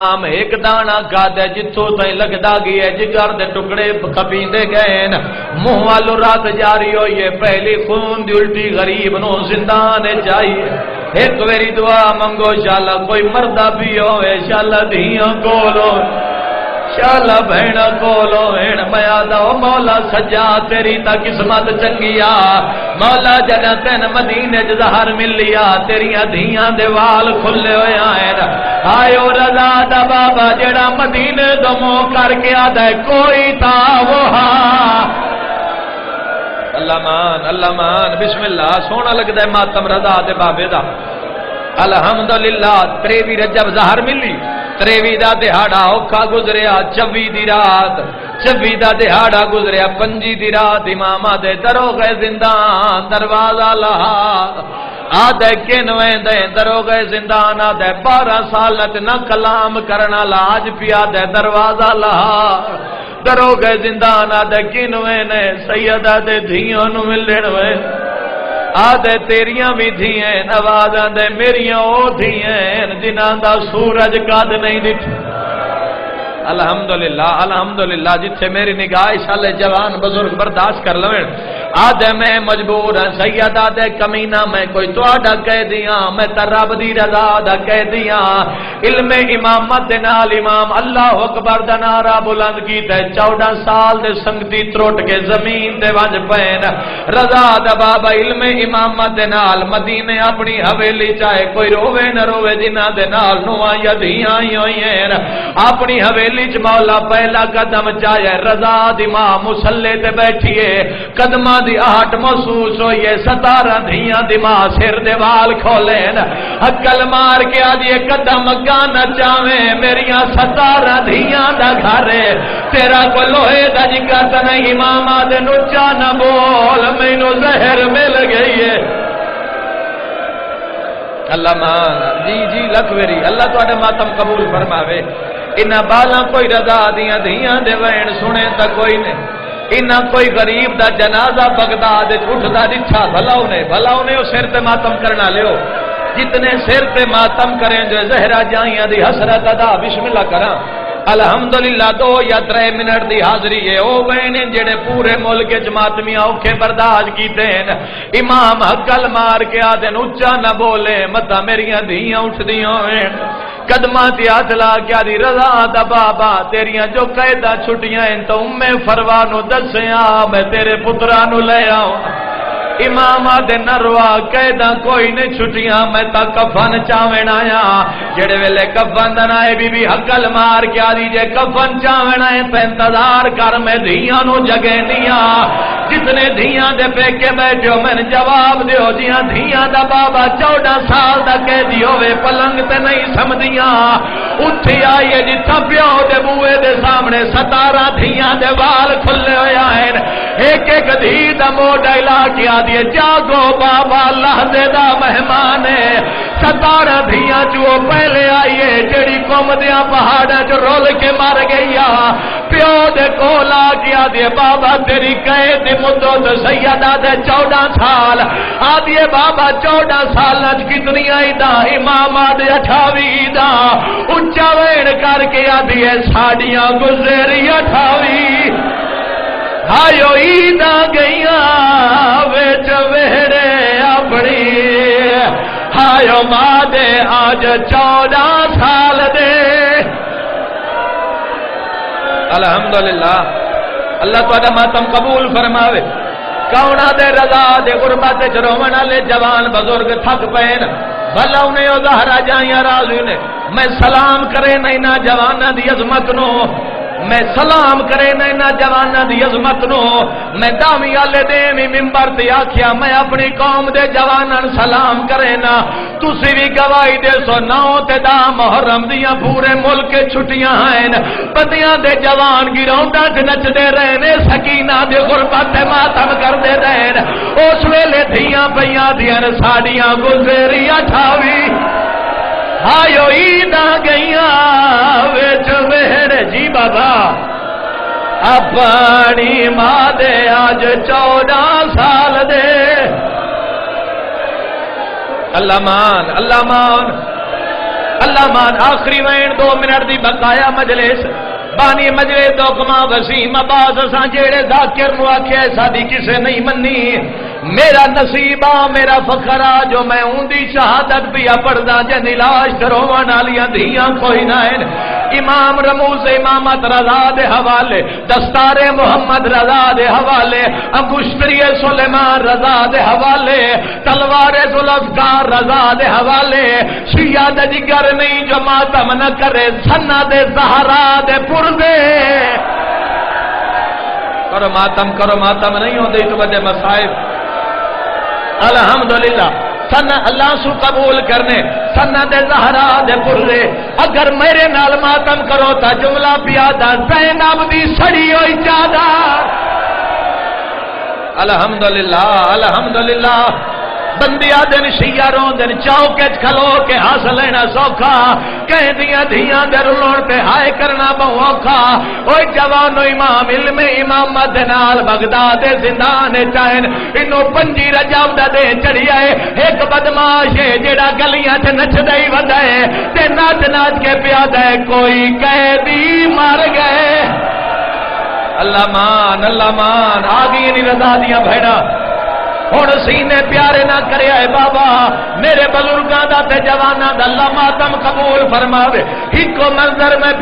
ایک دانا کھادا جتوں تھی لگتا گیا جگر دے ٹکڑے کھپیندے گئے منہ والو رات جاری ہوئی ہے پہلی خون دی الٹی غریب نو زندان چاہیے ایک ویری دعا منگو شالا کوئی مردہ بھی ہوئے شالا دھیاں کولو شالا بہن کولو ہن میں آدھا مولا سجا تیری تا قسمت چنگیا مولا جنا تین مدینے جزہر ملیا تیریاں دھیاں دے وال کھلے ہوئے آئے آئیو رضا دا بابا جڑا مدینے دو منہ کر کے آدھا ہے کوئی تا وہا اللہ مان بسم اللہ سونا لگتا ہے ماتم رضا دے بابے دا الحمدللہ 23 رجب ظہر ملی 23 دا دہاڑا اوکھا گزریا 24 دی رات 26 دا دہاڑا گزریا 25 دی رات امامہ دے دروغے زندان دروازہ لہا آدھے کنویں دے دروغے زندان آدھے 12 سالت نہ کلام کرنا لاج پیا دے دروازہ لہا دروغے زندان آدھے کنویں نے سیدہ دے دھیوں نو ملنویں آدھے تیریاں بھی دھییں نوازاں دے میریاں او دھییں جنہاں دا سورج قد نہیں دٹھ الحمدللہ جتھے میری نگاہ شالے جوان بزرگ برداشت کر لویں آدھے میں مجبور ہیں سیدہ دے کمینہ میں کوئی توڑا کہہ دیاں میں تراب دی رضا دا کہہ دیاں علم امامت دے نال امام اللہ اکبر دا نعرہ بلند کی تے 14 سال دے سنگتی تروٹ کے زمین دے وانج پین رضا دا بابا علم امامت دے نال مدینے اپنی حویلی چاہے کوئی روے نہ روے جنہ دے نال نواں یدیاں ہوئیں اپنی حویلی چ مولا پہلا قدم چاہے رضا دی ماں مسلے تے بیٹھیے قدمہ دی آہٹ محسوس ہوئیے 17 دھیاں دی ماں سر دے وال کھولین عقل مار کے آدھیے قدم گانا چاہویں میریاں 17 دھیاں دا گھارے تیرا کو لوہے دا جگر تا نہیں امامہ دے نچا نہ بول میں نو زہر مل گئی ہے اللہ مان جی لکھویری اللہ تو اڈے ماتم قبول فرماوے انہاں بالاں کوئی رضا دیاں دھیاں دے وین سنے تا کوئی نہیں انہاں کوئی غریب دا جنازہ بغداد اٹھدا دچھا بھلا انہیں او سر تے ماتم کرنا لیو جتنے سر تے ماتم کریں جو زہرا جائیاں دی حسرت ادا بسم اللہ کراں الحمدللہ 2 یا 3 منٹ دی حاضری ہے او وینے جڑے پورے ملک جماعتمیاں اوکھے برداشت کیتے ہیں امام حقل مار کے آدھن اچھا نہ بولے متا میریاں دھیاں اٹھ دیاں ہیں قدمہ تی ہاتھ لا کیا دی رضا دا بابا تیریاں جو قیدہ چھٹیاں ہیں تو فروانو دسیاں میں تیرے پترانو لے آؤں امام آدھے نروا قیدہ کوئی نہیں چھٹیاں میں تا کفن چاوین آیا جڑے ویلے کفن دنائے بی بی حقل مار کیا دیجے کفن چاوین آئے پہ انتظار کر میں دھیاں نو جگہ دیا جتنے دھیاں دے پہ کے بیٹھو میں نے جواب دیو جیاں دھیاں دا بابا 14 سال دا کہہ دیو وے پلنگ تے نہیں سمدیاں اٹھی آئیے جی تھپیو دے بوئے دے سامنے 17 دھیاں دے وال کھلے ہوئے آئے ایک دھی دا موڈا علاقیہ دیے جاگو بابا اللہ دے دا مہمان ہے 17 دھیاں جو پہلے آئیے جڑی قوم دیاں پہاڑا جو رول کے مار گئیا پیو دے کولا کیا دیے بابا تیری قید مدت سیدہ دے 14 سال آدھیے بابا 14 سال اج کتنی آئی دا امام آدھے 28 دا اچھا وین کر کے آدھیے ساڑیاں گزری 28 ہائیو عیدہ گئیاں ویچ ویڑے اپنی ہائیو ماں دے آج 14 سال دے الحمدللہ اللہ تو ماتم قبول فرماوے کونا دے رضا دے غربت چرومنا لے جوان بزرگ تھک پین بھلا انہیں او ظہرہ جائیاں راضی نے میں سلام کرے نہیں نہ جوانا دی عظمت نو میں سلام کرے نہ جوانا دی عظمت نو میں دامی آلے دیمی ممبر تے آکھیا میں اپنی قوم دے جوانن سلام کرے نا تسی بھی گواہی دے سو 9 تے 10 محرم دیاں پورے ملک کے چھٹیاں ہیں پتیاں دے جوان گراؤنڈاں تے نچ دے رہنے سکینہ دے غربت تے ماتم کر دے رہن اس ویلے دھیاں پیاں دیاں ساڑیاں گزری 28 ہائیو عیدہ گئیاں ویچ ویڑے جی بابا اپنی ماں دے آج 14 سال دے اللہ مان اللہ مان آخری وین 2 منٹ دی بقایا مجلس بانی مجلس دوکما وسیم عباس اساں جیڑے ذاکر نو آکھیا سادی کسے نہیں منی میرا نصیبہ میرا فخرا جو میں اوندی شہادت پیا پڑھدا جن علاج کروان والیاں دھیاں کوئی نہ ہیں امام رموز امامت رضا دے حوالے دستار محمد رضا دے حوالے انگشتری سلیمان رضا دے حوالے تلوار ذوالفقار رضا دے حوالے شیعہ دے جگر نہیں جو ماتم نہ کرے سنا دے زہرا دے پردے کرو ماتم نہیں ہوندے تو بڑے مصائب الحمدللہ سن اللہ سو قبول کرنے سنہ دے زہرا دے پردے اگر میرے نال ماتم کرو تا جملہ پیادا زینب دی سڑی ہوئی چادر الحمدللہ بندیا دن شیعہ رو دن چوکے کھلو کے حاصل لینا سوکھا کہیں دیا دھیاں دے رلون پہ ہائے کرنا بہوکھا اوہ جوانو امام علم امامت نال بغداد زندان چاہن انہوں 5 رجب دا دے چڑھی آئے ایک بدماش ہے جڑا گلیاں چھ نچ دائی ودائے تے ناچ کے پیادہ ہے کوئی قیدی مار گئے اللہ مان آگئی نہیں رضا دیا بھیڑا ہن سینے پیارے نہ کرے اے بابا میرے بزرگاں دا تے جواناں دا اللہ ماتم قبول فرماوے ایک منظر میں